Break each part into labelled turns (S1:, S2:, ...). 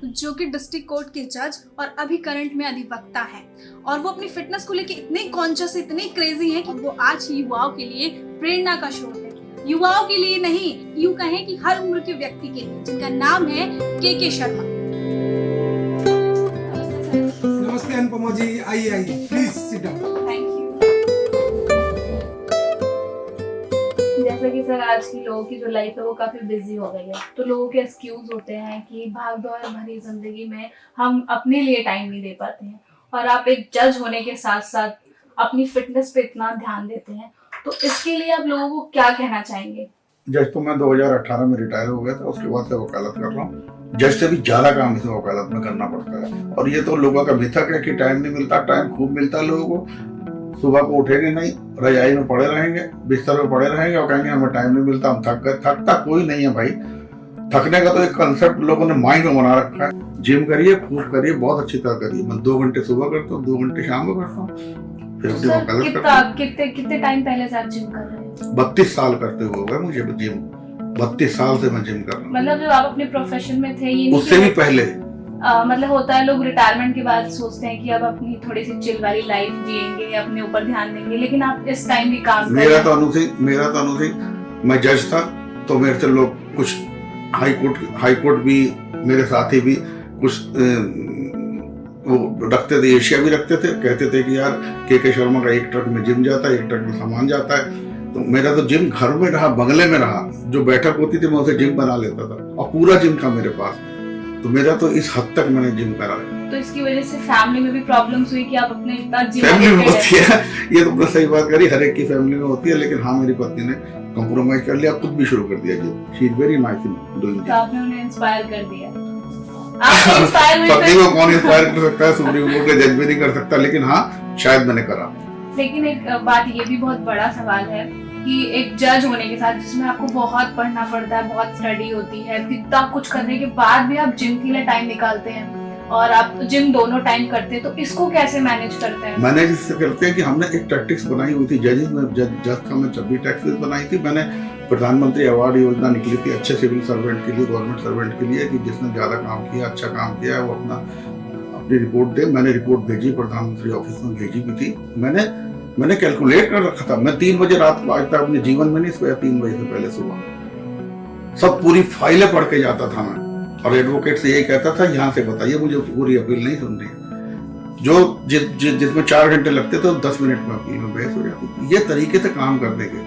S1: जो कि district court के जज और अभी करंट में अधिवक्ता है। और वो अपनी फिटनेस को लेकर इतने कॉन्शियस, इतने क्रेजी हैं कि वो आज युवाओं के लिए प्रेरणा का स्रोत है। युवाओं के लिए नहीं, यूं कहें कि हर उम्र के व्यक्ति के लिए, जिनका नाम है के शर्मा।
S2: नमस्ते अनुपमा जी, आइए please sit down.
S1: Thank you.
S3: जैसा कि सर आज की लोगों की जो लाइफ है वो काफ़ी बिजी हो गई है, तो लोगों के एक्सक्यूज होते हैं कि भाग दौड़ भरी जिंदगी में हम अपने लिए टाइम नहीं दे पाते हैं। और आप एक जज होने के साथ साथ अपनी फिटनेस पे इतना ध्यान देते हैं, तो इसके लिए आप लोगों को क्या कहना चाहेंगे?
S4: जज तो मैं 2018 में रिटायर हो गया था, उसके बाद से वकालत कर रहा हूँ। जज से भी ज्यादा काम इसमें वकालत में करना पड़ता है। और ये तो लोगों का मिथक है कि टाइम नहीं मिलता। टाइम खूब मिलता है लोगों को। सुबह को उठेंगे नहीं, रजाई में पड़े रहेंगे, बिस्तर में पड़े रहेंगे और कहेंगे हमें टाइम नहीं मिलता, हम थक गए। थकता कोई नहीं है भाई। थकने का तो एक कंसेप्ट लोगों ने माइंड में बना रखा है। जिम करिए, खूब करिए, बहुत अच्छी तरह करिए। मैं 2 घंटे सुबह करता हूँ, 2 घंटे शाम को करता हूँ, फिर अपनी वकालत करता हूँ।
S3: कितने टाइम पहले से आप जिम कर रहे हैं?
S4: 32 साल करते हुए हो गए मुझे जिम। 32 साल से मैं जिम कर रहा हूँ।
S3: मतलब जो आप अपने प्रोफेशन में थे, ये
S4: उससे भी पहले
S3: मतलब होता है लोग रिटायरमेंट के बाद सोचते हैं कि अब अपनी थोड़ी सी चिल वाली लाइफ जिएंगे, अपने ऊपर ध्यान देंगे, लेकिन आप इस टाइम भी काम कर रहे हैं।
S4: मेरा तो अनुसिंह, मैं जज था तो मेरे से लोग कुछ हाई कोर्ट भी, मेरे साथी भी कुछ वो रखते थे, एशिया भी रखते थे। कहते थे कि यार के शर्मा का एक ट्रक में जिम जाता है, एक ट्रक में सामान जाता है। तो मेरा तो जिम घर में रहा, बंगले में रहा। जो बैठक होती थी मैं उसे जिम बना लेता था और पूरा जिम था मेरे पास। तो मेरा तो इस हद तक मैंने जिम करा है।
S3: तो इसकी वजह से फैमिली में भी प्रॉब्लम्स हुई कि आप अपने इतना जिम
S4: फैमिली में होती है, ये तो सही बात करी, हर एक की फैमिली में होती है। लेकिन हाँ, मेरी पत्नी ने कॉम्प्रोमाइज कर लिया, खुद भी शुरू कर दिया gym. She is very nice in doing gym.
S3: तो आपने उन्हें इंस्पायर कर दिया। आप इंस्पायर हुए?
S4: पत्नी को कौन इंस्पायर कर सकता है? सुप्रीम कोर्ट के जज भी नहीं कर सकता, लेकिन हाँ शायद मैंने करा।
S3: लेकिन एक बात ये भी बहुत बड़ा सवाल है कि एक जज होने के साथ, जिसमें आपको बहुत पढ़ना पड़ता है, बहुत स्टडी होती है, इतना कुछ करने के बाद भी आप जिम के लिए टाइम निकालते हैं और आप जिम दोनों टाइम करते हैं, तो इसको कैसे मैनेज करते हैं?
S4: मैनेज इससे करते हैं कि हमने एक टैक्टिक्स बनाई हुई थी। जज था, मैं 26 टैक्टिक्स बनाई थी। मैंने प्रधानमंत्री अवार्ड योजना निकली थी अच्छे सिविल सर्वेंट के लिए, गवर्नमेंट सर्वेंट के लिए, कि जिसने ज्यादा काम किया, अच्छा काम किया है, वो अपनी रिपोर्ट दे। मैंने रिपोर्ट भेजी, प्रधानमंत्री ऑफिस में भेजी भी थी। मैंने कैलकुलेट कर रखा था। मैं 3 बजे रात को, आज तक अपने जीवन में नहीं सोया 3 बजे से पहले सुबह। सब पूरी फाइलें पढ़ के जाता था मैं, और एडवोकेट से यही कहता था यहाँ से बताइए, मुझे पूरी अपील नहीं सुननी। जो जिसमें 4 घंटे लगते थे 10 मिनट में अपील में बहस हो जाती थी। ये तरीके से काम करने के,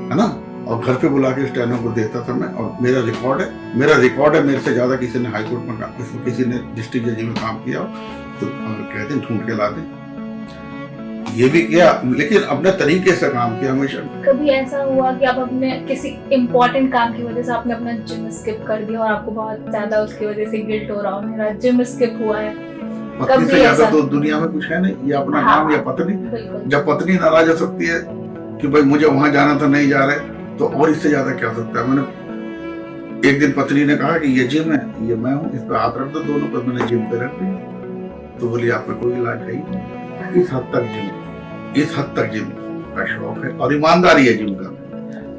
S4: है ना। और घर पे बुला के स्टेनो को देता था मैं, और मेरा रिकॉर्ड है। मेरे से ज्यादा किसी ने हाईकोर्ट में, किसी ने डिस्ट्रिक्ट जज में काम किया तो कहते ढूंढ के ला दे। ये भी किया, लेकिन अपने तरीके से काम किया हमेशा।
S3: कभी ऐसा हुआ कि आप अपने किसी इम्पोर्टेंट काम की वजह से आपने अपना जिम स्किप कर दिया और आपको बहुत ज्यादा उसकी वजह से गिल्ट हो रहा हो, मेरा जिम स्किप हुआ है?
S4: पत्नी से ज्यादा तो दुनिया में कुछ है नहीं, ये अपना काम या पत्नी। जब पत्नी नाराज हो सकती है कि भाई मुझे वहां जाना था, नहीं जा रहे, तो और इससे ज्यादा क्या हो सकता है। मैंने एक दिन पत्नी ने कहा कि ये जिम है, ये मैं हूँ, इस पे हाथ रख दो दोनों पर। मैंने जिम पे रख दी तो बोली आपका कोई इलाज है ही। इस हद तक जिम का शौक है, और ईमानदारी है जिम का,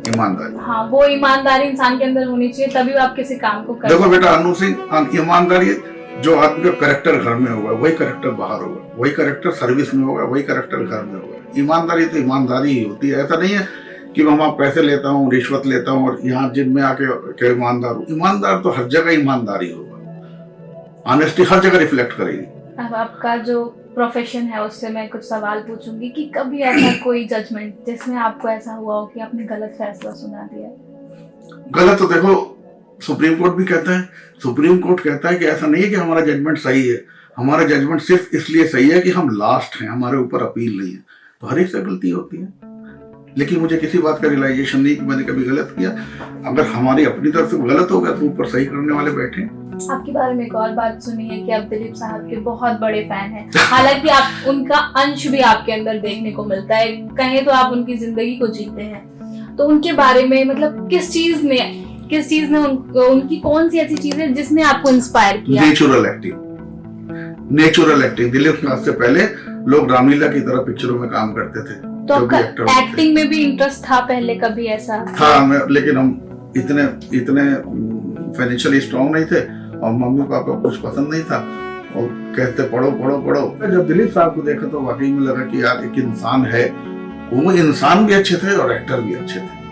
S4: ईमानदारी।
S3: हाँ, वो ईमानदारी इंसान के अंदर होनी चाहिए, तभी आप किसी काम को कर।
S4: देखो बेटा अनु सिंह, ईमानदारी, जो आदमी का करेक्टर घर में होगा वही करेक्टर बाहर होगा, वही करेक्टर सर्विस में होगा, वही करेक्टर घर में होगा। ईमानदारी तो ईमानदारी ही होती है। ऐसा नहीं है कि मैं वहाँ पैसे लेता हूँ, रिश्वत लेता हूँ और यहाँ जिम में आके क्या ईमानदार हूँ। ईमानदार तो हर जगह ईमानदारी होगा, ऑनेस्टी हर जगह रिफ्लेक्ट करेगी।
S3: अब आपका जो प्रोफेशन है उससे मैं कुछ सवाल पूछूंगी कि कभी ऐसा कोई जजमेंट जिसमें आपको ऐसा हुआ हो कि आपने गलत फैसला सुना दिया?
S4: गलत तो देखो, सुप्रीम कोर्ट भी कहता है, सुप्रीम कोर्ट कहता है कि ऐसा नहीं है कि हमारा जजमेंट सही है। हमारा जजमेंट सिर्फ इसलिए सही है कि हम लास्ट हैं, हमारे ऊपर अपील नहीं है। तो हर एक से गलती होती है, लेकिन मुझे किसी बात का रियलाइजेशन नहीं कि मैंने कभी गलत किया। अगर हमारी अपनी तरफ से गलत हो गया तो ऊपर सही करने वाले बैठे।
S3: आपके बारे में एक और बात सुनी है कि आप दिलीप साहब के बहुत बड़े फैन हैं। हालांकि आप उनका अंश भी आपके अंदर देखने को मिलता है, कहें तो आप उनकी जिंदगी को जीते हैं। तो उनके बारे में मतलब किस चीज ने उनकी कौन सी ऐसी चीज है जिसने आपको इंस्पायर किया?
S4: Natural acting. दिलीप साहब से पहले लोग रामलीला की तरह पिक्चरों में काम करते थे।
S3: तो आपका एक्टिंग में भी इंटरेस्ट था पहले कभी ऐसा?
S4: था, लेकिन हम इतने फाइनेंशियली स्ट्रांग नहीं थे और मम्मी पापा को कुछ पसंद नहीं था और कहते पढ़ो पढ़ो पढ़ो। जब दिलीप साहब को देखा तो वाकई में लगा कि यार एक इंसान है, वो इंसान भी अच्छे थे और एक्टर भी अच्छे थे।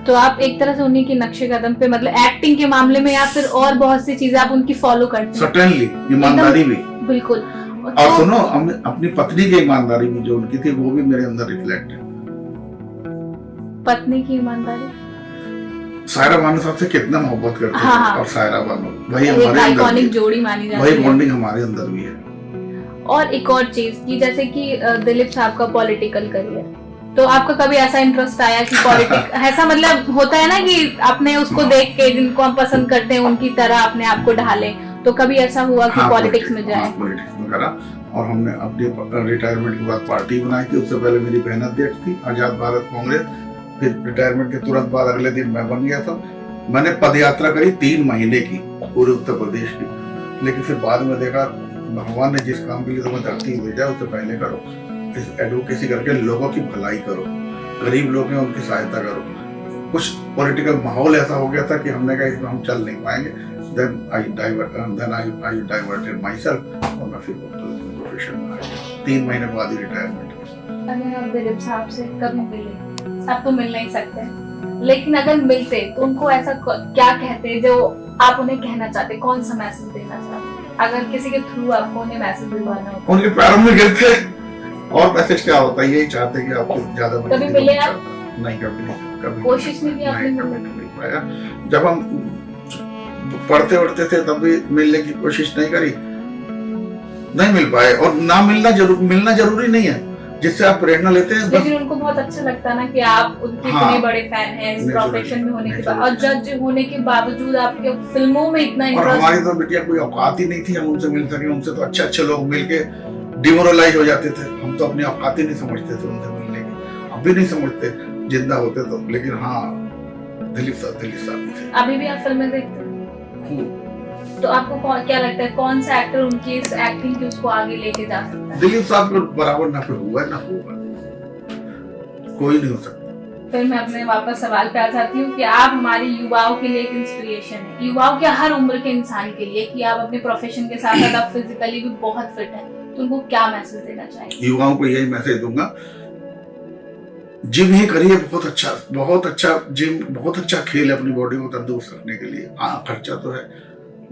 S3: तो आप एक तरह से उन्हीं के नक्शे कदम पे मतलब एक्टिंग के मामले में या फिर और बहुत सी चीजें आप उनकी फॉलो करते हैं?
S4: सर्टेनली, ईमानदारी भी।
S3: बिल्कुल।
S4: और सुनो, अपनी पत्नी की ईमानदारी भी जो उनकी थी वो भी मेरे अंदर रिफ्लेक्ट है।
S3: पत्नी की ईमानदारी?
S4: सायरा बानो साहब से कितना मोहब्बत करते
S3: हाँ,
S4: थे और सायरा बानो वही हमारे अंदर
S3: आइकॉनिक जोड़ी मानी जाती
S4: वही
S3: है।
S4: बॉन्डिंग हमारे अंदर भी है।
S3: और एक और चीज कि जैसे कि दिलीप साहब का पॉलिटिकल करियर, तो आपका कभी ऐसा इंटरेस्ट आया कि पॉलिटिक्स ऐसा मतलब होता है ना कि अपने उसको देख के जिनको हम पसंद करते हैं उनकी तरह अपने आप को ढालें, तो कभी ऐसा हुआ कि पॉलिटिक्स में जाए?
S4: पॉलिटिक्स में करा और हमने अपनी रिटायरमेंट के बाद पार्टी बनाई थी। उससे पहले मेरी बहन अध्यक्ष थी आजाद भारत कांग्रेस, फिर रिटायरमेंट के तुरंत बाद अगले दिन मैं बन गया था। मैंने पदयात्रा करी 3 महीने की पूरे उत्तर प्रदेश की, लेकिन फिर बाद में देखा भगवान ने जिस काम के लिए तुम्हें धरती भेजा उससे पहले करो, एडवोकेसी करके लोगों की भलाई करो, गरीब लोग हैं उनकी सहायता करो। कुछ पॉलिटिकल माहौल ऐसा हो गया था कि हमने कहा इसमें हम चल नहीं पाएंगे। then I diverted myself और मैं फिर प्रोफेशन में आया। 3 महीने बाद ही रिटायरमेंट।
S3: अगर आप दिलीप साहब से कभी मिले, आप तो मिल नहीं सकते, लेकिन अगर मिलते तो उनको ऐसा क्या कहते जो आप उन्हें कहना चाहते, कौन सा मैसेज देना चाहते? अगर किसी के थ्रू आपको उन्हें मैसेज दिलवाना हो?
S4: उनके पैरों में गिरते और मैसेज क्या होता है, यही चाहते कि आपको ज्यादा
S3: कभी मिले आप?
S4: नहीं, कभी नहीं, कभी
S3: कोशिश नहीं की आपने मिलने की?
S4: नहीं पाया। जब हम पढ़ते उड़ते थे तब भी मिलने की कोशिश नहीं करी, नहीं मिल पाए। और ना मिलना जरूरी नहीं है, जिससे आप प्रेरणा लेते हैं।
S3: लेकिन उनको बहुत अच्छा लगता ना कि आप उनके इतने बड़े फैन हैं इस प्रोफेशन में होने के बाद, और जज होने के बावजूद आपके फिल्मों में इतना
S4: और हमारी तो बिटिया कोई औकात ही नहीं थी हम उनसे मिल सके। उनसे तो अच्छे लोग मिलके डिमोरलाइज हो जाते थे। हम तो अपनी औकात ही नहीं समझते थे उनसे मिलने की, अब भी नहीं समझते जिंदा होते तो। लेकिन हाँ, दिलीप साहब भी थे।
S3: अभी भी आप फिल्में देखते हैं? तो आपको क्या लगता है कौन सा एक्टर उनकी इस एक्टिंग की उसको आगे लेके जा सकता है?
S4: दिलीप साहब को बराबर ना कोई हुआ ना होगा, कोई नहीं हो सकता।
S3: फिर मैं अपने वापस सवाल पे आ जाती हूँ कि आप हमारे युवाओं के लिए एक इंस्पिरेशन है, युवाओं के हर उम्र के इंसान के लिए, कि आप अपने प्रोफेशन के साथ साथ आप फिजिकली भी बहुत फिट हैं, तो उनको क्या मैसेज देना चाहेंगे?
S4: युवाओं को यही मैसेज दूंगा, जिम ही करिए, बहुत अच्छा जिम, बहुत अच्छा खेल है अपनी बॉडी को तंदुरुस्त रखने के लिए। हाँ, खर्चा तो है,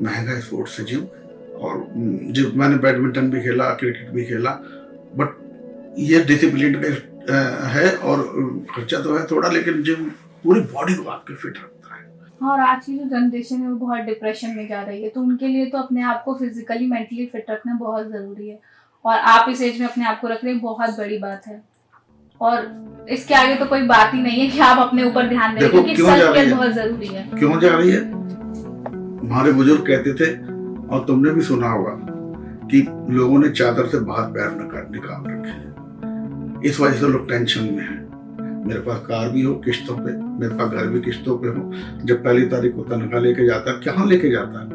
S4: महंगा स्पोर्ट्स है जिम। और जिम मैंने बैडमिंटन भी खेला, क्रिकेट भी खेला, बट ये डिसिप्लिन है और खर्चा तो है थोड़ा, लेकिन जिम पूरी बॉडी को आपके फिट रखता है।
S3: और आज की जो जनरेशन है वो बहुत डिप्रेशन में जा रही है, तो उनके लिए तो अपने आप को फिजिकली मेंटली फिट रखना बहुत जरूरी है, और आप इस एज में अपने आप को रख रहे हैं, बहुत बड़ी बात है। और इसके आगे तो कोई बात ही नहीं है कि आप अपने ऊपर ध्यान दें, क्योंकि सेल्फ केयर बहुत जरूरी है।
S4: क्यों जा रही है? हमारे बुजुर्ग कहते थे, और तुमने भी सुना होगा, कि लोगों ने चादर से बाहर पैर निकाल रखे हैं। इस वजह से लोग टेंशन में हैं। मेरे पास कार भी हो किश्तों पे, मेरे पास घर भी किश्तों पे हो। जब 1 तारीख को तनख्वाह लेके जाता है, कहाँ लेके जाता है?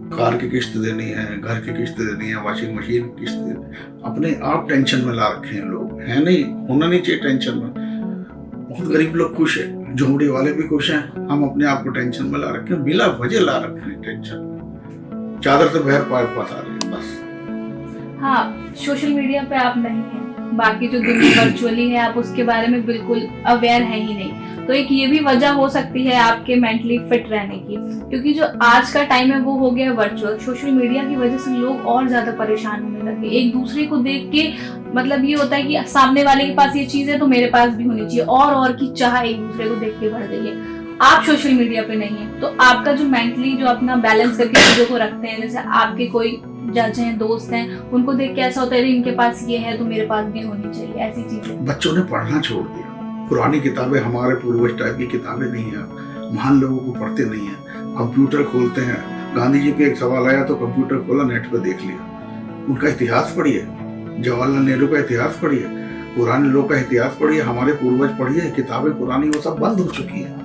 S4: कार की किश्त देनी है, घर की किश्त देनी है, वॉशिंग मशीन की किश्त देनी है। अपने आप टेंशन में ला रखे हैं लोग, है नहीं, होना नहीं चाहिए टेंशन में। बहुत गरीब लोग खुश है, झोंपड़ी वाले भी खुश हैं। हम अपने आप को टेंशन में ला रखे हैं, बिला वजह ला रखे हैं टेंशन, चादर से बहर पार फंसा रहे हैं बस।
S3: हाँ, सोशल मीडिया पे आप नहीं हैं, बाकी जो दुनिया वर्चुअली है आप उसके बारे में बिल्कुल अवेयर है ही नहीं, तो एक ये भी वजह हो सकती है आपके मेंटली फिट रहने की, क्योंकि जो आज का टाइम है वो हो गया वर्चुअल। सोशल मीडिया की वजह से लोग और ज्यादा परेशान होने लगे, एक दूसरे को देख के मतलब ये होता है कि सामने वाले के पास ये चीज है तो मेरे पास भी होनी चाहिए, और की चाह एक दूसरे को देख के बढ़ गई है। आप सोशल मीडिया पे नहीं है तो आपका जो मेंटली जो अपना बैलेंस करके चीजों को रखते हैं, जैसे आपके कोई जज हैं, दोस्त हैं, उनको देख के ऐसा होता है इनके पास ये है तो मेरे पास भी होनी चाहिए, ऐसी चीजें।
S4: बच्चों ने पढ़ना छोड़ दिया, पुरानी किताबें, हमारे पूर्वज टाइप की किताबें नहीं है, महान लोगों को पढ़ते नहीं है, कंप्यूटर खोलते हैं। गांधी जी पे एक सवाल आया तो कंप्यूटर खोला, नेट पे देख लिया। उनका इतिहास पढ़िए, जवाहरलाल नेहरू का इतिहास पढ़िए, पुराने लोग का इतिहास पढ़िए, हमारे पूर्वज पढ़िए। किताबें पुरानी वो सब बंद हो चुकी है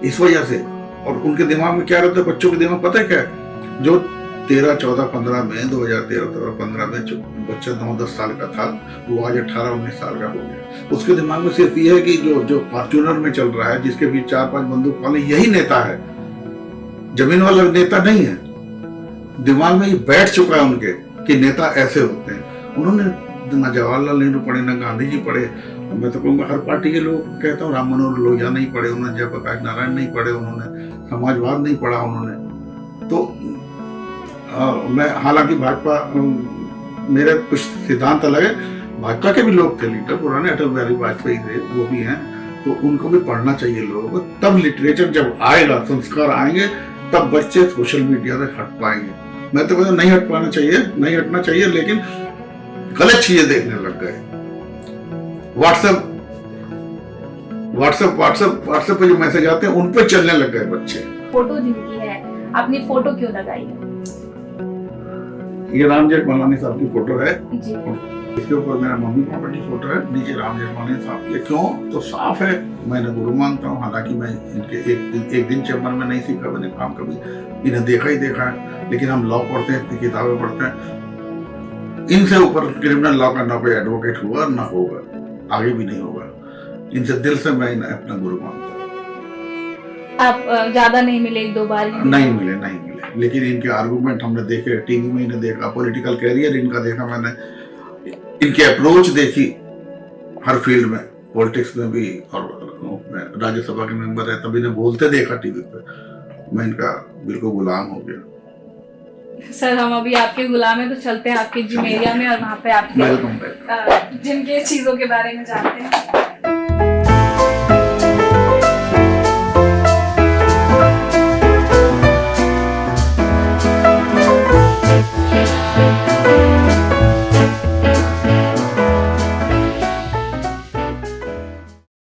S4: इस वजह से। और उनके दिमाग में क्या रहता है, बच्चों के दिमाग पता है क्या है, जो 13, 14, 15 में 2013-15 में जो बच्चा 9-10 साल का था वो आज 18-19 साल का हो गया। उसके दिमाग में सिर्फ ये है कि जो फॉर्च्यूनर में चल रहा है, जिसके बीच 4-5 बंदूक वाले, यही नेता है, जमीन वाला नेता नहीं है। दिमाग में ये बैठ चुका है उनके कि नेता ऐसे होते हैं। उन्होंने ना जवाहरलाल नेहरू पढ़े, ना गांधी जी पढ़े। मैं तो कहूँगा हर पार्टी के लोग, कहता हूँ राम मनोहर लोहिया नहीं पढ़े, उन्होंने जयप्रकाश नारायण नहीं पढ़े, उन्होंने समाजवाद नहीं पढ़ा उन्होंने। तो मैं हालांकि भाजपा, मेरे कुछ सिद्धांत अलग है, भाजपा के भी लोग थे लीडर पुराने, अटल बिहारी वाजपेयी थे, वो भी हैं, तो उनको भी पढ़ना चाहिए लोगों को। तब लिटरेचर जब आएगा, संस्कार आएंगे, तब बच्चे सोशल मीडिया से हट पाएंगे। मैं तो कहता नहीं हट पाना चाहिए, नहीं हटना चाहिए, लेकिन गलत चीजें देखने लग गए। व्हाट्सएप पे जो मैसेज आते हैं उन पे चलने लग गए बच्चे।
S3: फोटो जिनकी है, आपने फोटो क्यों लगाई है?
S4: ये राम जेठमलानी साहब की फोटो है,
S3: जी।
S4: इसके ऊपर मेरा मम्मी पापा की फोटो है, नीचे राम जेठमलानी साहब की। क्यों? तो साफ है, मैंने गुरु मानता हूँ। हालांकि मैं इनके एक दिन चैम्बर में नहीं सीखा मैंने काम, कभी इन्हें देखा ही देखा है, लेकिन हम लॉ पढ़ते हैं, इतनी किताबें पढ़ते हैं। इनसे ऊपर क्रिमिनल लॉ का ना कोई एडवोकेट हुआ ना होगा, आगे भी नहीं होगा। इनसे दिल से मैं अपना गुरु मानता हूँ।
S3: आप ज्यादा नहीं मिले, एक दो बार ही
S4: नहीं मिले, लेकिन इनके आर्गुमेंट हमने देखे, टीवी में इन्हें देखा, पॉलिटिकल कैरियर इनका देखा मैंने, इनकी अप्रोच देखी हर फील्ड में, पॉलिटिक्स में भी, और राज्यसभा के मेंबर है, तब इन्हें बोलते देखा टीवी पे, मैं इनका बिल्कुल गुलाम हो गया।
S3: सर, हम अभी आपके गुलाम हैं, तो चलते हैं आपके जिम एरिया में और वहाँ पे आपके
S4: वेलकम बैक।
S3: जिम के चीजों के बारे में जानते हैं।